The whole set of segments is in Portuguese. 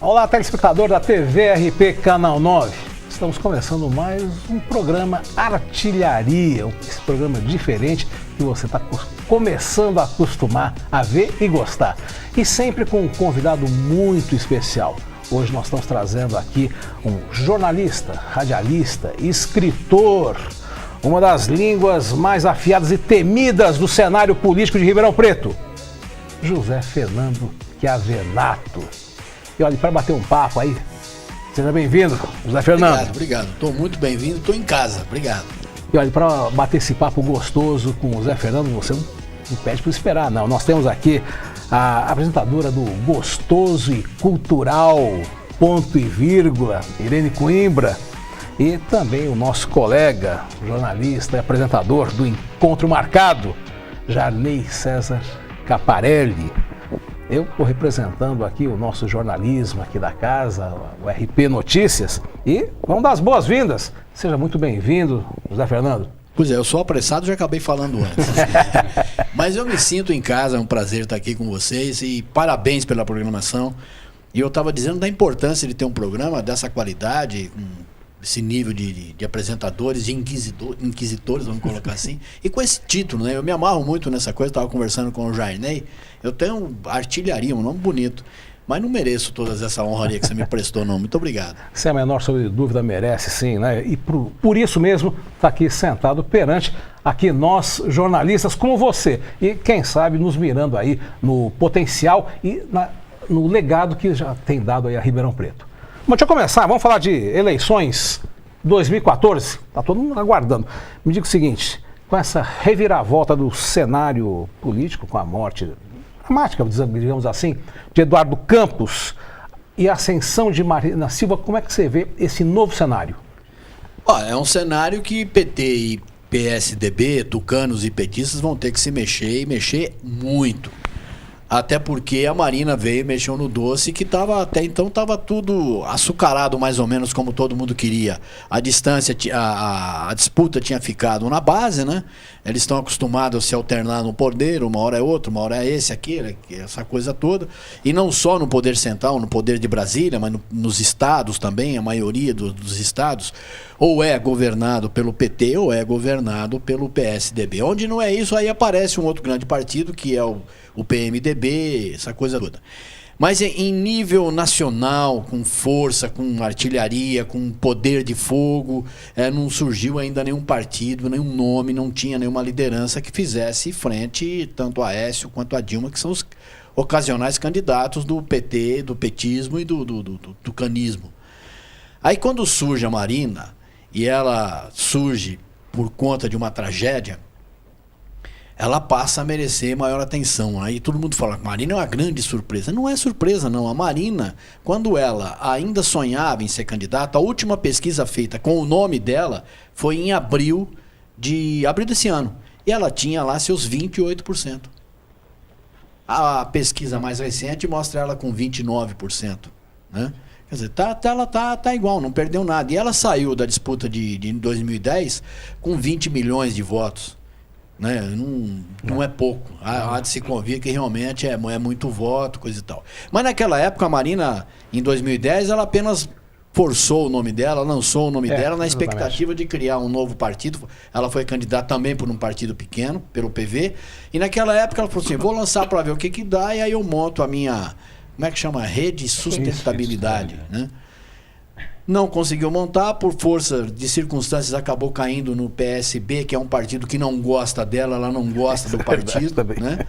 Olá, telespectador da TV RP Canal 9. Estamos começando mais um programa Artilharia, esse programa diferente que você está começando a acostumar a ver e gostar. E sempre com um convidado muito especial. Hoje nós estamos trazendo aqui um jornalista, radialista, escritor, uma das línguas mais afiadas e temidas do cenário político de Ribeirão Preto, José Fernando Chiavenato. E olha, para bater um papo aí, seja bem-vindo, José Fernando. Obrigado. Estou muito bem-vindo, estou em casa, obrigado. E olha, para bater esse papo gostoso com o José Fernando, você não pede para esperar, não. Nós temos aqui a apresentadora do Gostoso e Cultural, ponto e vírgula, Irene Coimbra, e também o nosso colega, jornalista e apresentador do Encontro Marcado, Jarney César Caparelli. Eu estou representando aqui o nosso jornalismo aqui da casa, o RP Notícias, e vamos dar as boas-vindas. Seja muito bem-vindo, José Fernando. Pois é, eu sou apressado, já acabei falando antes. Mas eu me sinto em casa, é um prazer estar aqui com vocês e parabéns pela programação. E eu estava dizendo da importância de ter um programa dessa qualidade, com esse nível de apresentadores, de inquisitores, vamos colocar assim, e com esse título, né? Eu me amarro muito nessa coisa, estava conversando com o Jarney, eu tenho Artilharia, um nome bonito, mas não mereço toda essa honraria que você me prestou, não. Muito obrigado. Sem a menor dúvida, merece sim, né? E por isso mesmo está aqui sentado perante aqui nós, jornalistas como você, e quem sabe nos mirando aí no potencial e no legado que já tem dado aí a Ribeirão Preto. Bom, deixa eu começar, vamos falar de eleições 2014, está todo mundo aguardando. Me diga o seguinte, com essa reviravolta do cenário político, com a morte dramática, digamos assim, de Eduardo Campos e a ascensão de Marina Silva, como é que você vê esse novo cenário? É um cenário que PT e PSDB, tucanos e petistas vão ter que se mexer e mexer muito. Até porque a Marina veio e mexeu no doce que até então estava tudo açucarado mais ou menos como todo mundo queria. A distância, a disputa tinha ficado na base, né? Eles estão acostumados a se alternar no poder, uma hora é outro, uma hora é esse, aquele, essa coisa toda. E não só no poder central, no poder de Brasília, mas nos estados também, a maioria dos estados, ou é governado pelo PT ou é governado pelo PSDB. Onde não é isso, aí aparece um outro grande partido que é o PMDB, essa coisa toda. Mas em nível nacional, com força, com artilharia, com poder de fogo, não surgiu ainda nenhum partido, nenhum nome, não tinha nenhuma liderança que fizesse frente tanto a Aécio quanto a Dilma, que são os ocasionais candidatos do PT, do petismo e do tucanismo. Aí quando surge a Marina, e ela surge por conta de uma tragédia, ela passa a merecer maior atenção. Aí todo mundo fala que a Marina é uma grande surpresa. Não é surpresa, não. A Marina, quando ela ainda sonhava em ser candidata, a última pesquisa feita com o nome dela foi em abril desse ano. E ela tinha lá seus 28%. A pesquisa mais recente mostra ela com 29%. Né? Quer dizer, ela tá igual, não perdeu nada. E ela saiu da disputa de 2010 com 20 milhões de votos. Né? Não é pouco. Há de se convir que realmente é muito voto, coisa e tal. Mas naquela época, a Marina, em 2010, ela apenas forçou o nome dela, lançou o nome dela na expectativa de criar um novo partido. Ela foi candidata também por um partido pequeno, pelo PV. E naquela época ela falou assim, vou lançar para ver o que dá, e aí eu monto a minha, como é que chama? Rede de sustentabilidade. Né? Não conseguiu montar, por força de circunstâncias acabou caindo no PSB, que é um partido que não gosta dela, ela não gosta do partido, né?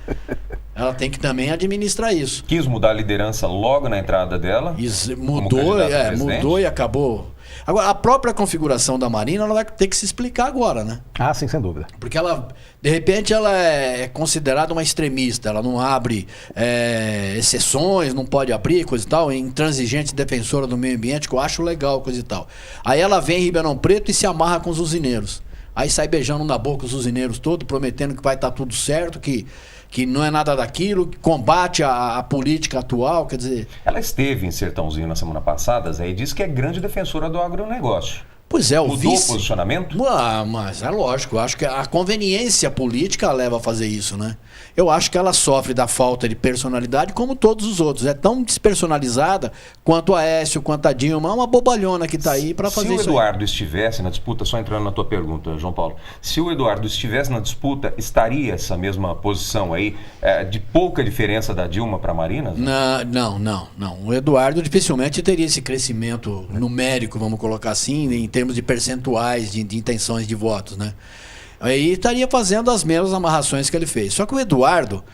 Ela tem que também administrar isso. Quis mudar a liderança logo na entrada dela. Mudou e acabou. Agora, a própria configuração da Marina, ela vai ter que se explicar agora, né? Ah, sim, sem dúvida. Porque ela, de repente, ela é considerada uma extremista, ela não abre exceções, não pode abrir, coisa e tal, intransigente defensora do meio ambiente, que eu acho legal, coisa e tal. Aí ela vem em Ribeirão Preto e se amarra com os usineiros. Aí sai beijando na boca os usineiros todos, prometendo que vai estar tudo certo, que não é nada daquilo, que combate a política atual, quer dizer... Ela esteve em Sertãozinho na semana passada, Zé, e disse que é grande defensora do agronegócio. Pois é, o Mudou vice... o posicionamento? Mas é lógico, eu acho que a conveniência política leva a fazer isso, né? Eu acho que ela sofre da falta de personalidade como todos os outros. É tão despersonalizada quanto a Aécio, quanto a Dilma. É uma bobalhona que está aí para fazer isso. Se o Eduardo estivesse na disputa, só entrando na tua pergunta, João Paulo, se o Eduardo estivesse na disputa, estaria essa mesma posição aí, de pouca diferença da Dilma para a Marina? Não. O Eduardo dificilmente teria esse crescimento numérico, vamos colocar assim, em termos de percentuais de intenções de votos, né? Aí estaria fazendo as mesmas amarrações que ele fez. Só que o Eduardo,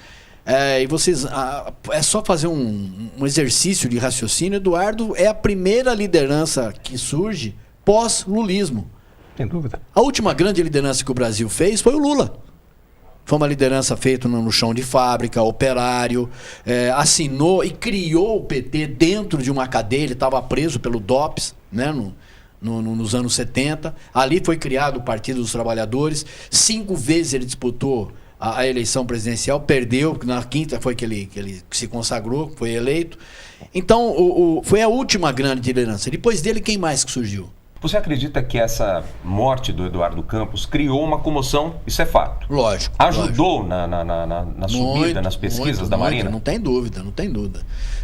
é só fazer um exercício de raciocínio. Eduardo é a primeira liderança que surge pós-lulismo. Sem dúvida. A última grande liderança que o Brasil fez foi o Lula. Foi uma liderança feita no chão de fábrica, operário, assinou e criou o PT dentro de uma cadeia. Ele estava preso pelo DOPS, né, nos anos 70. Ali foi criado o Partido dos Trabalhadores. 5 vezes ele disputou a eleição presidencial, perdeu. Na quinta foi que ele se consagrou, foi eleito. Então, foi a última grande liderança. Depois dele, quem mais que surgiu? Você acredita que essa morte do Eduardo Campos criou uma comoção? Isso é fato. Lógico. Ajudou na subida, nas pesquisas da Marina? Não tem dúvida.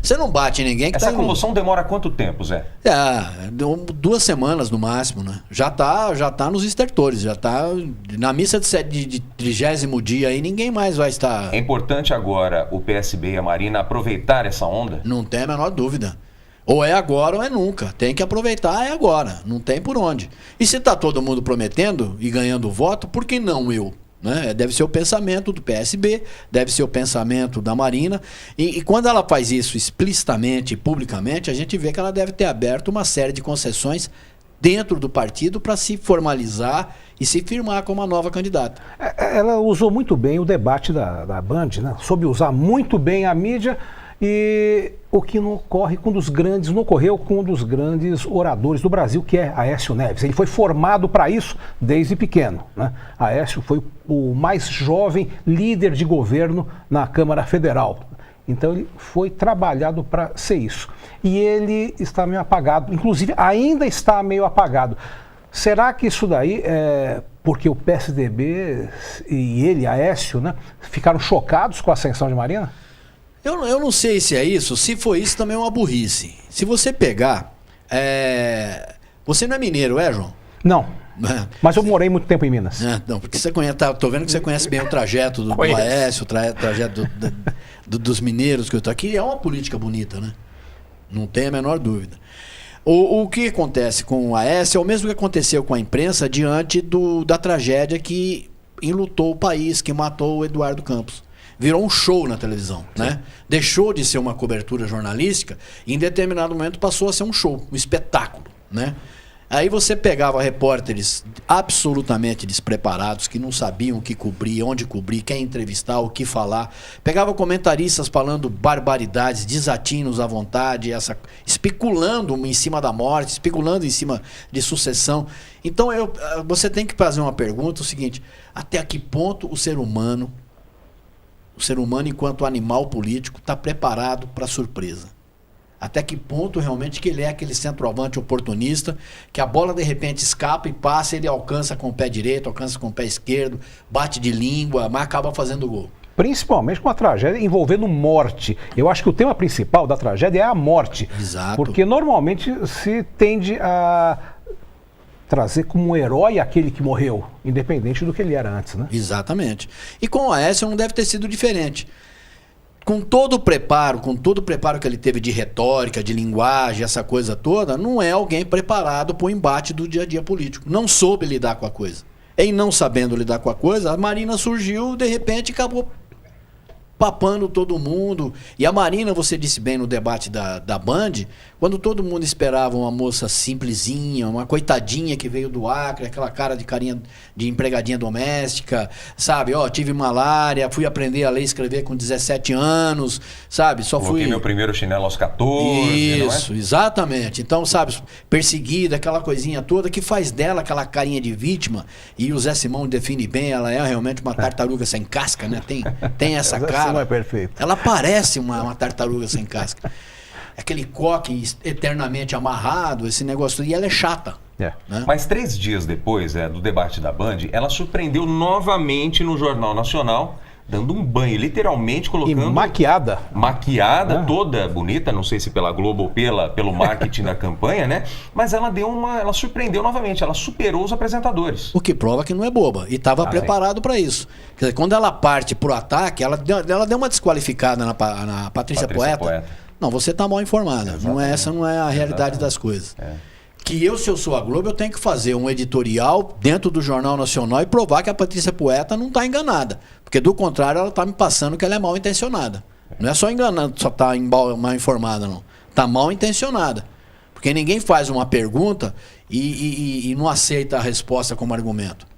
Você não bate em ninguém que essa comoção demora quanto tempo, Zé? 2 semanas no máximo, né? Já tá nos estertores, já tá na missa de 30º dia aí, ninguém mais vai estar... É importante agora o PSB e a Marina aproveitar essa onda? Não tem a menor dúvida. Ou é agora ou é nunca. Tem que aproveitar, é agora. Não tem por onde. E se está todo mundo prometendo e ganhando voto, por que não eu? Né? Deve ser o pensamento do PSB, deve ser o pensamento da Marina. E quando ela faz isso explicitamente e publicamente, a gente vê que ela deve ter aberto uma série de concessões dentro do partido para se formalizar e se firmar como uma nova candidata. Ela usou muito bem o debate da Band, né? Soube usar muito bem a mídia. E o que não ocorreu com um dos grandes oradores do Brasil, que é Aécio Neves. Ele foi formado para isso desde pequeno, né? Aécio foi o mais jovem líder de governo na Câmara Federal. Então ele foi trabalhado para ser isso. E ele está meio apagado, inclusive ainda está meio apagado. Será que isso daí é porque o PSDB e ele, Aécio, né, ficaram chocados com a ascensão de Marina? Eu não sei se é isso. Se for isso, também é uma burrice. Se você pegar... Você não é mineiro, João? Não. Mas eu morei muito tempo em Minas. Não, porque você conhece... Tô vendo que você conhece bem o trajeto do Aécio, o trajeto dos mineiros que eu tô aqui. É uma política bonita, né? Não tem a menor dúvida. O que acontece com o Aécio é o mesmo que aconteceu com a imprensa diante da tragédia que enlutou o país, que matou o Eduardo Campos. Virou um show na televisão, né? Deixou de ser uma cobertura jornalística e em determinado momento passou a ser um show, um espetáculo, né? Aí você pegava repórteres absolutamente despreparados, que não sabiam o que cobrir, onde cobrir, quem entrevistar, o que falar. Pegava comentaristas falando barbaridades, desatinos à vontade, especulando em cima da morte, especulando em cima de sucessão. Então você tem que fazer uma pergunta, o seguinte: até que ponto o ser humano enquanto animal político está preparado para a surpresa? Até que ponto realmente que ele é aquele centroavante oportunista, que a bola de repente escapa e passa, ele alcança com o pé direito, alcança com o pé esquerdo, bate de língua, mas acaba fazendo gol. Principalmente com a tragédia envolvendo morte. Eu acho que o tema principal da tragédia é a morte. Exato. Porque normalmente se tende a trazer como um herói aquele que morreu, independente do que ele era antes, né? Exatamente. E com o Aécio não deve ter sido diferente. Com todo o preparo que ele teve de retórica, de linguagem, essa coisa toda, não é alguém preparado para o embate do dia a dia político. Não soube lidar com a coisa. Em não sabendo lidar com a coisa, a Marina surgiu, de repente acabou papando todo mundo. E a Marina, você disse bem no debate da Band, quando todo mundo esperava uma moça simplesinha, uma coitadinha que veio do Acre, aquela cara de carinha de empregadinha doméstica, sabe? Tive malária, fui aprender a ler e escrever com 17 anos, sabe? Coloquei meu primeiro chinelo aos 14, Isso, não é? Exatamente. Então, sabe, perseguida, aquela coisinha toda que faz dela aquela carinha de vítima. E o Zé Simão define bem, ela é realmente uma tartaruga sem casca, né? Tem essa cara. Não é perfeito. Ela parece uma tartaruga sem casca. Aquele coque eternamente amarrado, esse negócio. E ela é chata. Né? Mas 3 dias depois do debate da Band, ela surpreendeu novamente no Jornal Nacional, dando um banho, literalmente colocando... E maquiada. Maquiada, toda bonita, não sei se pela Globo ou pelo marketing da campanha, né? Mas ela ela surpreendeu novamente, ela superou os apresentadores. O que prova que não é boba. E estava preparado para isso. Quer dizer, quando ela parte pro ataque, ela deu uma desqualificada na Patrícia Poeta. Não, você está mal informada. Essa não é a realidade das coisas. Que se eu sou a Globo, eu tenho que fazer um editorial dentro do Jornal Nacional e provar que a Patrícia Poeta não está enganada. Porque, do contrário, ela está me passando que ela é mal intencionada. Não é só enganada, só está mal informada, não. Está mal intencionada. Porque ninguém faz uma pergunta e não aceita a resposta como argumento.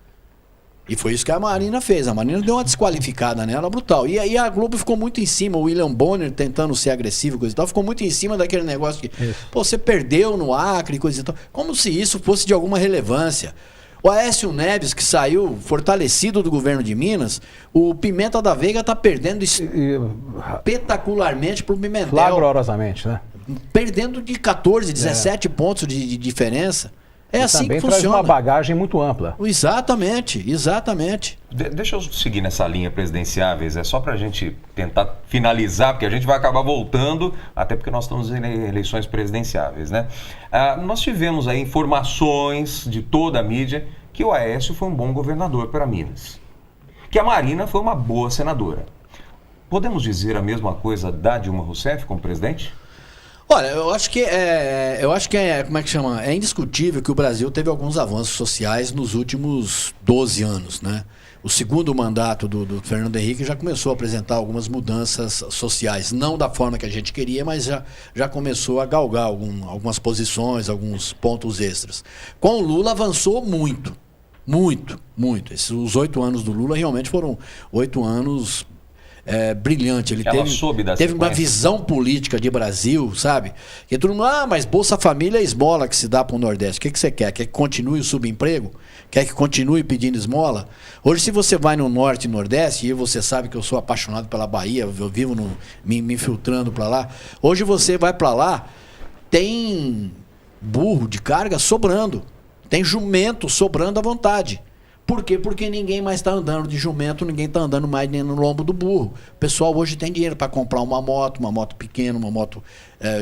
E foi isso que a Marina fez. A Marina deu uma desqualificada nela brutal. E aí a Globo ficou muito em cima, o William Bonner tentando ser agressivo, coisa e tal, ficou muito em cima daquele negócio de, pô, você perdeu no Acre, coisa e tal. Como se isso fosse de alguma relevância. O Aécio Neves, que saiu fortalecido do governo de Minas, o Pimenta da Veiga está perdendo espetacularmente para o Pimentel. Flagrosamente, né? Perdendo de 14, 17 pontos de diferença. É assim que funciona. Também traz uma bagagem muito ampla. Exatamente, exatamente. Deixa eu seguir nessa linha presidenciáveis, é só para a gente tentar finalizar, porque a gente vai acabar voltando, até porque nós estamos em eleições presidenciáveis, né? Nós tivemos aí informações de toda a mídia que o Aécio foi um bom governador para Minas, que a Marina foi uma boa senadora. Podemos dizer a mesma coisa da Dilma Rousseff como presidente? Olha, eu acho que como é que chama? É indiscutível que o Brasil teve alguns avanços sociais nos últimos 12 anos, né? O segundo mandato do Fernando Henrique já começou a apresentar algumas mudanças sociais, não da forma que a gente queria, mas já começou a galgar algumas posições, alguns pontos extras. Com o Lula avançou muito, muito, muito. Os 8 anos do Lula realmente foram 8 anos... brilhante. Ele teve uma visão política de Brasil, sabe? Que todo mundo, mas Bolsa Família é esmola que se dá para o Nordeste. O que você quer? Quer que continue o subemprego? Quer que continue pedindo esmola? Hoje, se você vai no Norte e Nordeste, e você sabe que eu sou apaixonado pela Bahia, eu vivo me infiltrando para lá. Hoje você vai para lá, tem burro de carga sobrando. Tem jumento sobrando à vontade. Por quê? Porque ninguém mais está andando de jumento, ninguém está andando mais nem no lombo do burro. O pessoal hoje tem dinheiro para comprar uma moto pequena, uma moto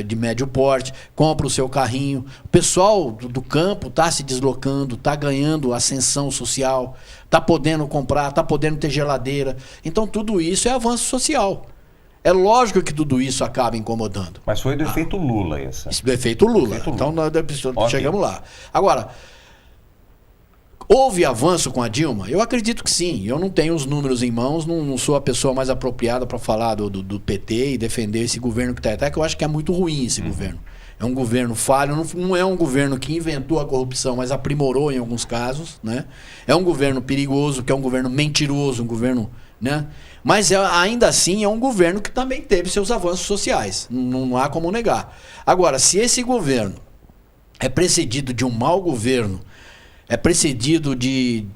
de médio porte, compra o seu carrinho. O pessoal do campo está se deslocando, está ganhando ascensão social, está podendo comprar, está podendo ter geladeira. Então tudo isso é avanço social. É lógico que tudo isso acaba incomodando. Mas foi do efeito Lula essa. Isso do efeito Lula. Então nós chegamos lá. Agora... houve avanço com a Dilma? Eu acredito que sim. Eu não tenho os números em mãos, não sou a pessoa mais apropriada para falar do PT e defender esse governo que está até, que eu acho que é muito ruim esse governo. É um governo falho, não é um governo que inventou a corrupção, mas aprimorou em alguns casos, né? É um governo perigoso, que é um governo mentiroso, um governo, né? Mas ainda assim é um governo que também teve seus avanços sociais. Não há como negar. Agora, se esse governo é precedido de um mau governo, é precedido de...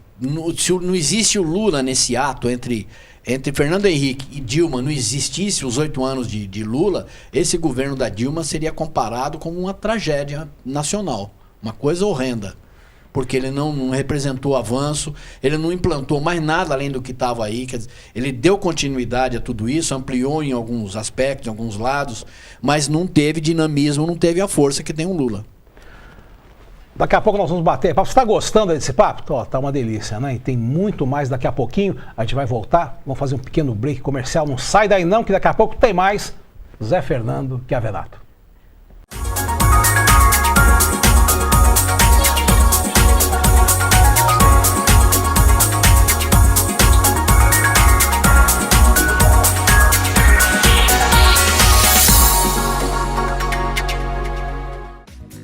Se não existe o Lula nesse ato entre Fernando Henrique e Dilma, não existisse os 8 anos de Lula, esse governo da Dilma seria comparado como uma tragédia nacional. Uma coisa horrenda. Porque ele não representou avanço, ele não implantou mais nada além do que estava aí. Quer dizer, ele deu continuidade a tudo isso, ampliou em alguns aspectos, em alguns lados, mas não teve dinamismo, não teve a força que tem o Lula. Daqui a pouco nós vamos bater. Você está gostando desse papo? Tá uma delícia, né? E tem muito mais daqui a pouquinho. A gente vai voltar, vamos fazer um pequeno break comercial. Não sai daí não, que daqui a pouco tem mais Zé Fernando Chiavenato.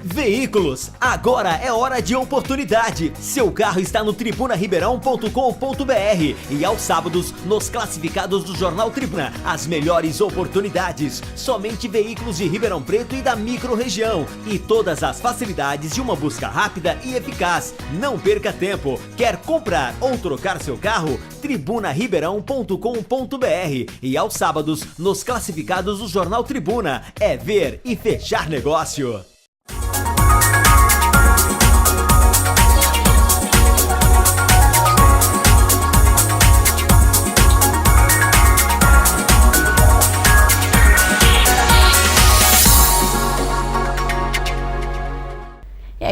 Veículos, agora é hora de oportunidade. Seu carro está no tribunaribeirão.com.br e aos sábados, nos classificados do Jornal Tribuna, as melhores oportunidades. Somente veículos de Ribeirão Preto e da micro-região. E todas as facilidades de uma busca rápida e eficaz. Não perca tempo. Quer comprar ou trocar seu carro? tribunaribeirão.com.br e aos sábados, nos classificados do Jornal Tribuna. É ver e fechar negócio.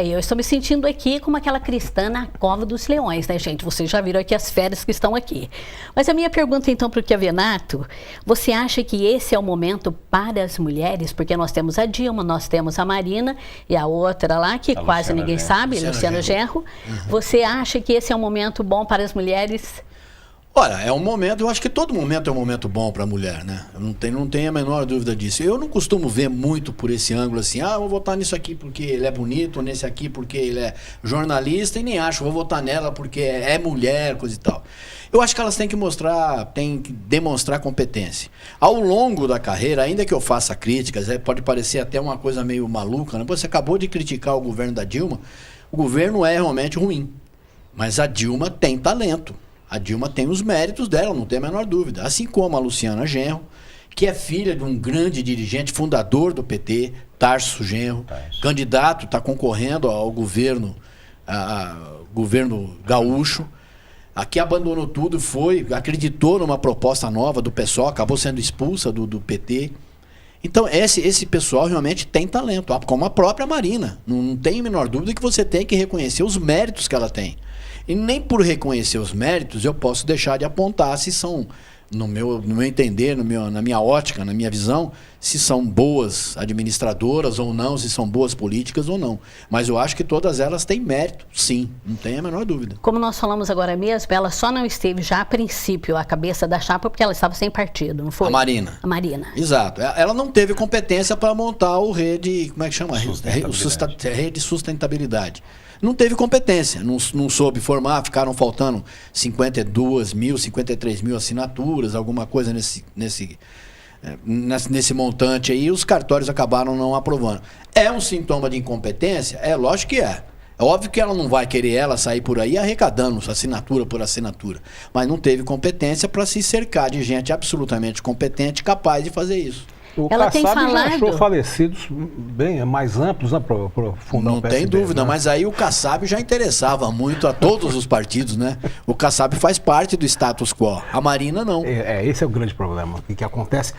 Eu estou me sentindo aqui como aquela cristã na cova dos leões, né, gente? Vocês já viram aqui as férias que estão aqui. Mas a minha pergunta, então, para o Chiavenato, você acha que esse é o momento para as mulheres? Porque nós temos a Dilma, nós temos a Marina e a outra lá, que a quase Luciana ninguém Genro. sabe, Luciana Genro. Você acha que esse é um momento bom para as mulheres? Olha, é um momento, eu acho que todo momento é um momento bom para a mulher, né? Eu não tenho a menor dúvida disso. Eu não costumo ver muito por esse ângulo assim, vou votar nisso aqui porque ele é bonito, ou nesse aqui porque ele é jornalista, e nem acho, vou votar nela porque é mulher, coisa e tal. Eu acho que elas têm que demonstrar competência. Ao longo da carreira, ainda que eu faça críticas, pode parecer até uma coisa meio maluca, né? Você acabou de criticar o governo da Dilma, o governo é realmente ruim, mas a Dilma tem talento. A Dilma tem os méritos dela, não tem a menor dúvida. Assim como a Luciana Genro, que é filha de um grande dirigente, fundador do PT, Tarso Genro, candidato, está concorrendo ao governo gaúcho, que abandonou tudo, acreditou numa proposta nova do PSOL, acabou sendo expulsa do PT. Então, esse pessoal realmente tem talento, como a própria Marina. Não tem a menor dúvida que você tem que reconhecer os méritos que ela tem. E nem por reconhecer os méritos eu posso deixar de apontar se são, no meu entender, na minha ótica, na minha visão, se são boas administradoras ou não, se são boas políticas ou não. Mas eu acho que todas elas têm mérito, sim, não tem a menor dúvida. Como nós falamos agora mesmo, ela só não esteve já a princípio à cabeça da chapa porque ela estava sem partido, não foi? A Marina. A Marina. Exato. Ela não teve competência para montar o rede, como é que chama? Rede de sustentabilidade. Não teve competência, não soube formar, ficaram faltando 52 mil, 53 mil assinaturas, alguma coisa nesse montante aí, os cartórios acabaram não aprovando. É um sintoma de incompetência? Lógico que é. É óbvio que ela não vai querer sair por aí arrecadando assinatura por assinatura, mas não teve competência para se cercar de gente absolutamente competente, capaz de fazer isso. O Ela tem Kassab falado... já achou falecidos bem mais amplos, né, para fundar Não o PSDB, tem dúvida, né? Mas aí o Kassab já interessava muito a todos os partidos, né? O Kassab faz parte do status quo, a Marina não. Esse é o grande problema. O que acontece?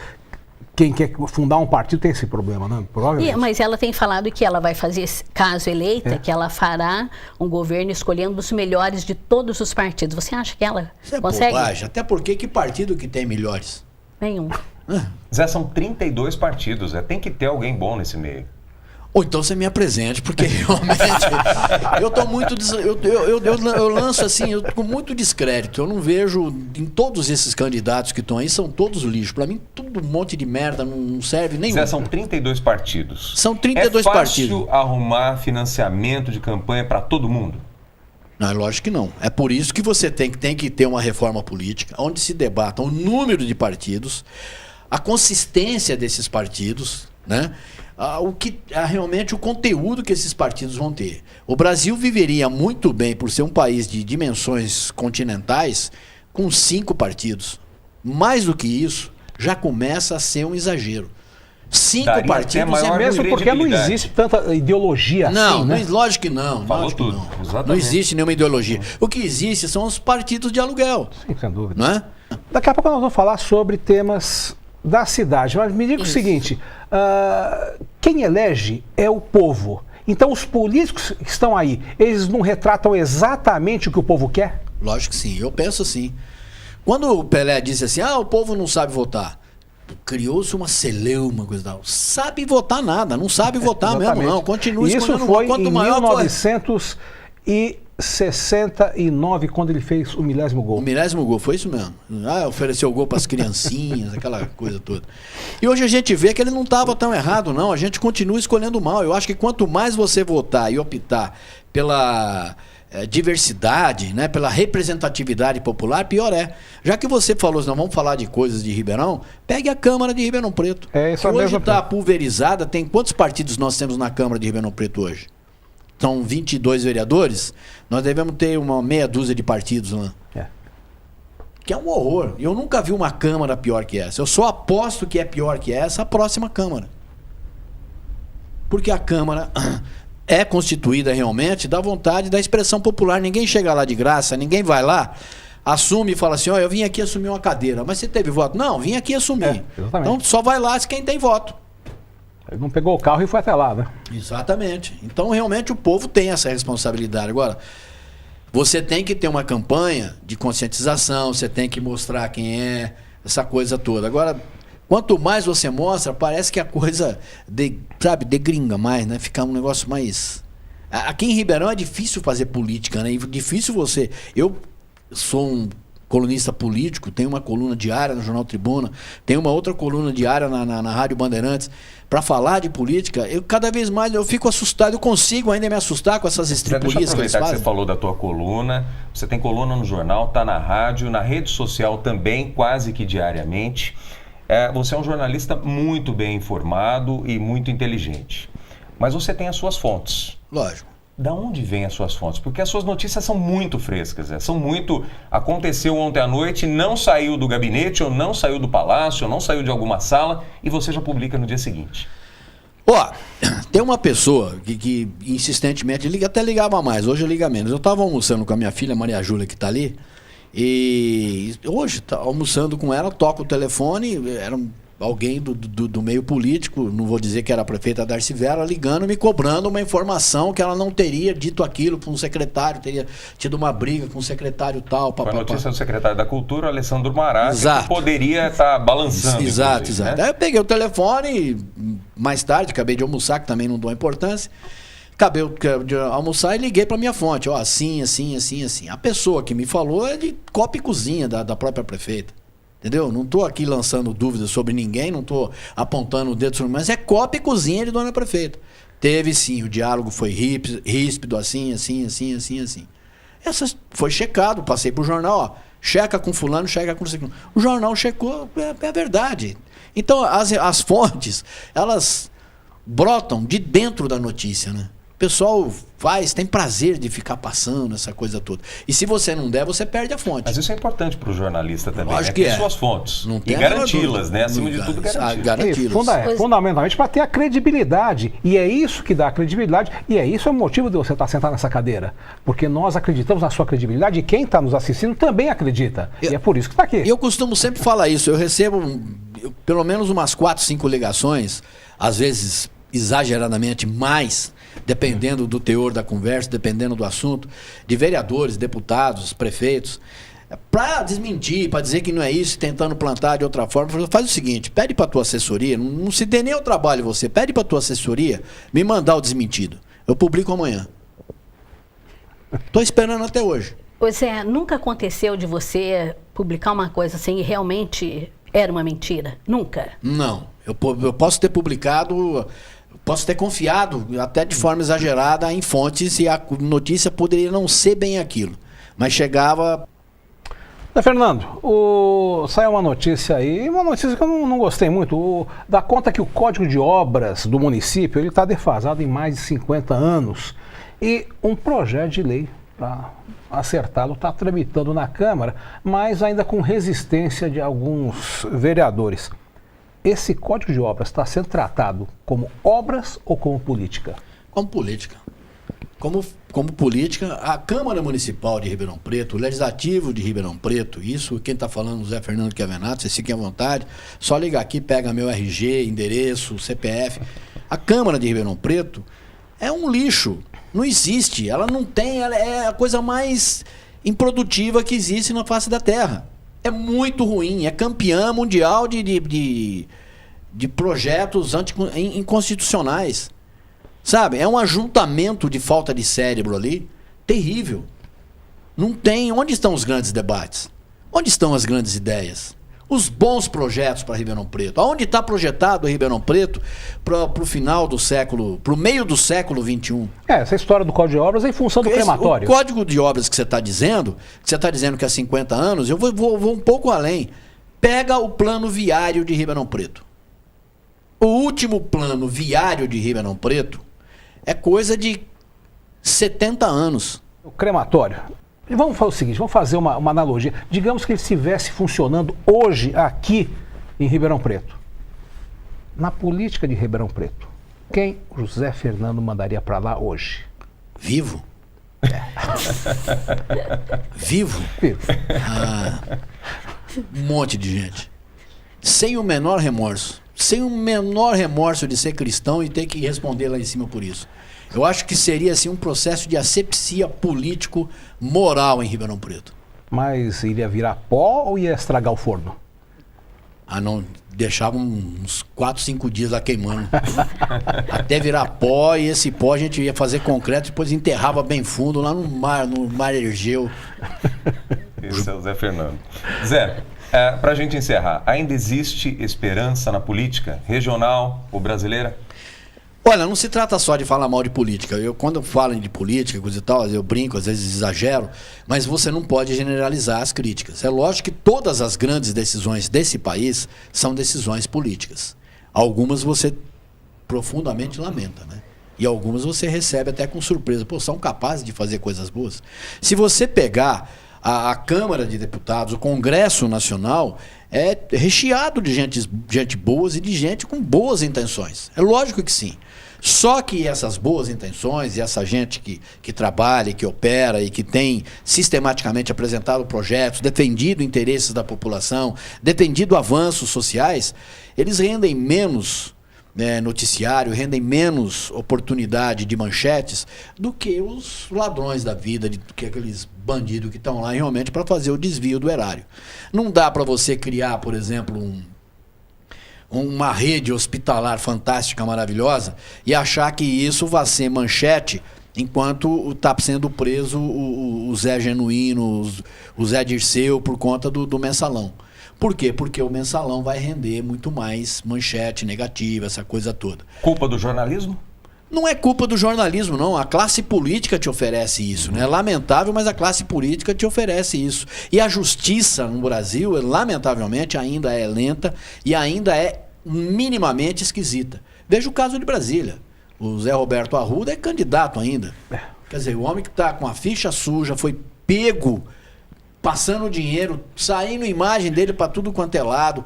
Quem quer fundar um partido tem esse problema, né? Provavelmente. Mas ela tem falado que ela vai fazer, caso eleita, que ela fará um governo escolhendo os melhores de todos os partidos. Você acha que ela consegue? Bobagem. Até porque que partido que tem melhores? Nenhum. Zé, são 32 partidos, tem que ter alguém bom nesse meio. Ou então você me apresente, porque realmente eu tô muito eu lanço assim, com muito descrédito. Eu não vejo em todos esses candidatos que estão aí, são todos lixo. Para mim, tudo um monte de merda, não serve nenhum. Zé, são 32 partidos. São 32 partidos. É fácil arrumar financiamento de campanha para todo mundo? Não, lógico que não. É por isso que você tem que ter uma reforma política, onde se debata o número de partidos, a consistência desses partidos, né? Realmente o conteúdo que esses partidos vão ter. O Brasil viveria muito bem, por ser um país de dimensões continentais, com 5 partidos. Mais do que isso, já começa a ser um exagero. 5 Daria partidos até É mesmo porque não existe tanta ideologia assim, né? Lógico que não. Falou Lógico que tudo, não. exatamente. Não existe nenhuma ideologia. O que existe são os partidos de aluguel. Sim, sem dúvida. Não é? Daqui a pouco nós vamos falar sobre temas da cidade. Mas me diga o seguinte, quem elege é o povo. Então os políticos que estão aí, eles não retratam exatamente o que o povo quer? Lógico que sim, eu penso assim. Quando o Pelé disse assim, o povo não sabe votar, criou-se uma celeuma, coisa tal. Sabe votar nada, não sabe votar mesmo não, continua Isso escolhendo foi quanto em maior 1969, quando ele fez o milésimo gol. O milésimo gol, foi isso mesmo. Ofereceu o gol para as criancinhas, aquela coisa toda. E hoje a gente vê que ele não estava tão errado, não. A gente continua escolhendo mal. Eu acho que quanto mais você votar e optar pela diversidade, né, pela representatividade popular, pior é. Já que você falou, nós vamos falar de coisas de Ribeirão, pegue a Câmara de Ribeirão Preto. Isso que hoje está pulverizada. Tem quantos partidos nós temos na Câmara de Ribeirão Preto hoje? São 22 vereadores, nós devemos ter uma meia dúzia de partidos lá. Que é um horror. Eu nunca vi uma Câmara pior que essa. Eu só aposto que é pior que essa a próxima Câmara. Porque a Câmara é constituída realmente da vontade da expressão popular. Ninguém chega lá de graça, ninguém vai lá, assume e fala assim, eu vim aqui assumir uma cadeira. Mas você teve voto? Não, vim aqui assumir. Então só vai lá quem tem voto. Ele não pegou o carro e foi até lá, né? Exatamente. Então, realmente, o povo tem essa responsabilidade. Agora, você tem que ter uma campanha de conscientização, você tem que mostrar quem é, essa coisa toda. Agora, quanto mais você mostra, parece que a coisa, degringa mais, né? Fica um negócio mais... Aqui em Ribeirão é difícil fazer política, né? Difícil você... Eu sou um colunista político, tenho uma coluna diária no Jornal Tribuna, tenho uma outra coluna diária na Rádio Bandeirantes, para falar de política. Cada vez mais eu fico assustado, eu consigo ainda me assustar com essas estripulias que eles fazem. Deixa eu aproveitar que você falou da tua coluna, você tem coluna no jornal, está na rádio, na rede social também, quase que diariamente. Você é um jornalista muito bem informado e muito inteligente, mas você tem as suas fontes. Lógico. Da onde vêm as suas fontes? Porque as suas notícias são muito frescas, são muito... Aconteceu ontem à noite, não saiu do gabinete, ou não saiu do palácio, ou não saiu de alguma sala, e você já publica no dia seguinte. Tem uma pessoa que insistentemente até ligava mais, hoje liga menos. Eu estava almoçando com a minha filha, Maria Júlia, que está ali, e hoje, almoçando com ela, toco o telefone, era alguém do meio político, não vou dizer que era a prefeita Darcy Vera, ligando, me cobrando uma informação que ela não teria dito aquilo para um secretário, teria tido uma briga com um secretário tal. Foi a notícia do secretário da Cultura, Alessandro Maratti, que poderia estar balançando. Exato. Né? Aí eu peguei o telefone, mais tarde, acabei de almoçar, que também não dou importância, acabei de almoçar e liguei para minha fonte, assim. A pessoa que me falou é de copa e cozinha da própria prefeita. Entendeu? Não estou aqui lançando dúvidas sobre ninguém, não estou apontando o dedo sobre... Mas é copa e cozinha de dona prefeita. Teve sim, o diálogo foi ríspido, assim. Essa foi checado, passei pro jornal, checa com fulano, checa com... O jornal checou, é verdade. Então, as fontes, elas brotam de dentro da notícia, né? O pessoal tem prazer de ficar passando essa coisa toda. E se você não der, você perde a fonte. Mas isso é importante para o jornalista também, Lógico né? que ter suas fontes. Não tem e garanti-las, né? Acima de tudo, garanti-las. Fundamentalmente para ter a credibilidade. E é isso que dá a credibilidade. E isso é o motivo de você estar sentado nessa cadeira. Porque nós acreditamos na sua credibilidade e quem está nos assistindo também acredita. E é por isso que está aqui. Eu costumo sempre falar isso. Eu recebo pelo menos umas 4, 5 ligações, às vezes exageradamente mais, dependendo do teor da conversa, dependendo do assunto, de vereadores, deputados, prefeitos, para desmentir, para dizer que não é isso, tentando plantar de outra forma. Faz o seguinte, pede para tua assessoria, não se dê nem o trabalho você, pede para tua assessoria me mandar o desmentido. Eu publico amanhã. Estou esperando até hoje. Pois é, nunca aconteceu de você publicar uma coisa assim e realmente era uma mentira? Nunca? Não. Eu posso ter publicado... Posso ter confiado, até de forma exagerada, em fontes e a notícia poderia não ser bem aquilo. Mas chegava... Fernando, saiu uma notícia aí, uma notícia que eu não gostei muito, dá conta que o Código de Obras do município ele está defasado em mais de 50 anos. E um projeto de lei para acertá-lo está tramitando na Câmara, mas ainda com resistência de alguns vereadores. Esse Código de Obras está sendo tratado como obras ou como política? Como política. Como política, a Câmara Municipal de Ribeirão Preto, o Legislativo de Ribeirão Preto, isso, quem está falando, o Zé Fernando Chiavenato, vocês fiquem à vontade, só liga aqui, pega meu RG, endereço, CPF. A Câmara de Ribeirão Preto é um lixo, não existe, ela não tem, ela é a coisa mais improdutiva que existe na face da terra. É muito ruim, é campeã mundial de projetos inconstitucionais. Sabe? É um ajuntamento de falta de cérebro ali, terrível. Não tem. Onde estão os grandes debates? Onde estão as grandes ideias? Os bons projetos para Ribeirão Preto? Aonde está projetado Ribeirão Preto para o final do século, para o meio do século XXI? Essa história do Código de Obras é em função do crematório. O Código de Obras que você está dizendo que há 50 anos, eu vou um pouco além. Pega o plano viário de Ribeirão Preto. O último plano viário de Ribeirão Preto é coisa de 70 anos. O crematório. Vamos fazer o seguinte, vamos fazer uma analogia. Digamos que ele estivesse funcionando hoje aqui em Ribeirão Preto. Na política de Ribeirão Preto, quem o José Fernando mandaria para lá hoje? Vivo? Vivo? Vivo. Um monte de gente. Sem o menor remorso. sem o menor remorso de ser cristão e ter que responder lá em cima por isso. Eu acho que seria assim um processo de asepsia político-moral em Ribeirão Preto. Mas iria virar pó ou ia estragar o forno? Não, deixava uns 4, 5 dias lá queimando. Até virar pó, e esse pó a gente ia fazer concreto, depois enterrava bem fundo lá no mar Egeu. Esse é o Zé Fernando. Zé, para a gente encerrar, ainda existe esperança na política regional ou brasileira? Olha, não se trata só de falar mal de política. Quando eu falo de política, coisa e tal, eu brinco, às vezes exagero, mas você não pode generalizar as críticas. É lógico que todas as grandes decisões desse país são decisões políticas. Algumas você profundamente lamenta, né? E algumas você recebe até com surpresa. Pô, são capazes de fazer coisas boas. Se você pegar a Câmara de Deputados, o Congresso Nacional, é recheado de gente boas e de gente com boas intenções. É lógico que sim. Só que essas boas intenções e essa gente que trabalha, que opera e que tem sistematicamente apresentado projetos, defendido interesses da população, defendido avanços sociais, eles rendem menos noticiário, rendem menos oportunidade de manchetes do que os ladrões da vida, do que aqueles bandidos que estão lá realmente para fazer o desvio do erário. Não dá para você criar, por exemplo, uma rede hospitalar fantástica, maravilhosa, e achar que isso vai ser manchete enquanto está sendo preso o Zé Genuíno, o Zé Dirceu, por conta do mensalão. Por quê? Porque o mensalão vai render muito mais manchete negativa, essa coisa toda. Culpa do jornalismo? Não é culpa do jornalismo, não. A classe política te oferece isso, né? É lamentável, mas a classe política te oferece isso. E a justiça no Brasil, lamentavelmente, ainda é lenta e ainda é minimamente esquisita. Veja o caso de Brasília. O Zé Roberto Arruda é candidato ainda. Quer dizer, o homem que está com a ficha suja, foi pego passando dinheiro, saindo imagem dele para tudo quanto é lado.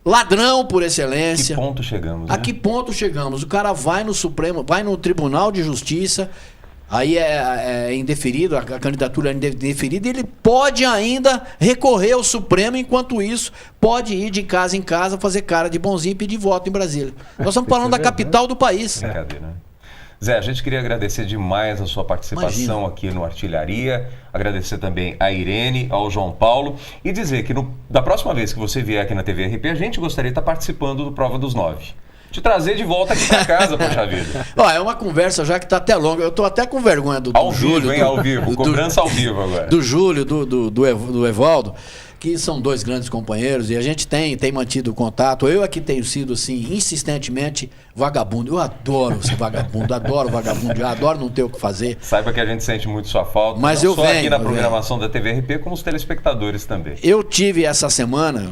Ladrão por excelência. Que ponto chegamos, né? A que ponto chegamos? O cara vai no Supremo, vai no Tribunal de Justiça, aí é indeferido, a candidatura é indeferida, e ele pode ainda recorrer ao Supremo, enquanto isso pode ir de casa em casa, fazer cara de bonzinho e pedir voto em Brasília. Nós estamos falando da capital do país. Brincadeira, né? Zé, a gente queria agradecer demais a sua participação aqui no Artilharia, agradecer também a Irene, ao João Paulo, e dizer que da próxima vez que você vier aqui na TV RP, a gente gostaria de estar participando do Prova dos 9. Te trazer de volta aqui para casa, poxa vida. Ó, é uma conversa já que está até longa. Eu estou até com vergonha do Júlio. Vivo, hein? Ao vivo, cobrança ao vivo agora. Do Júlio, do Evaldo, que são dois grandes companheiros, e a gente tem mantido contato. Eu aqui tenho sido, assim, insistentemente vagabundo. Eu adoro ser vagabundo, adoro vagabundo, adoro não ter o que fazer. Saiba que a gente sente muito sua falta, mas não eu só venho, aqui na programação da TV RP, como os telespectadores também. Eu tive essa semana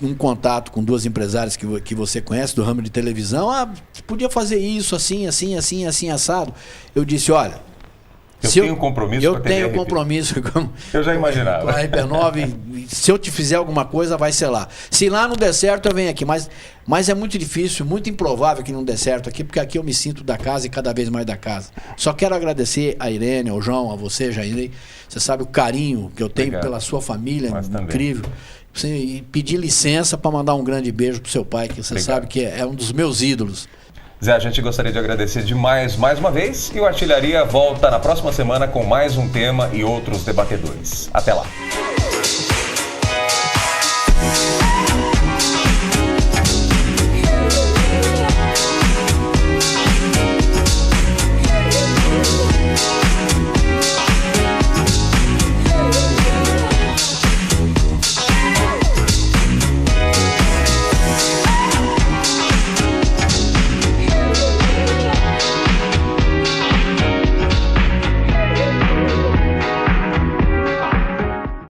um contato com duas empresárias que você conhece, do ramo de televisão. Podia fazer isso, assim, assado. Eu disse, olha... Eu tenho compromisso com a TV Eu tenho RP. compromisso com... Eu já imaginava. Com a RP9, se eu te fizer alguma coisa, vai ser lá. Se lá não der certo, eu venho aqui. Mas é muito difícil, muito improvável que não dê certo aqui, porque aqui eu me sinto da casa e cada vez mais da casa. Só quero agradecer a Irene, ao João, a você, Jair. Você sabe o carinho que eu tenho pela sua família, incrível. E pedir licença para mandar um grande beijo pro seu pai, que você sabe que é um dos meus ídolos. Zé, a gente gostaria de agradecer demais mais uma vez, e o Artilharia volta na próxima semana com mais um tema e outros debatedores. Até lá!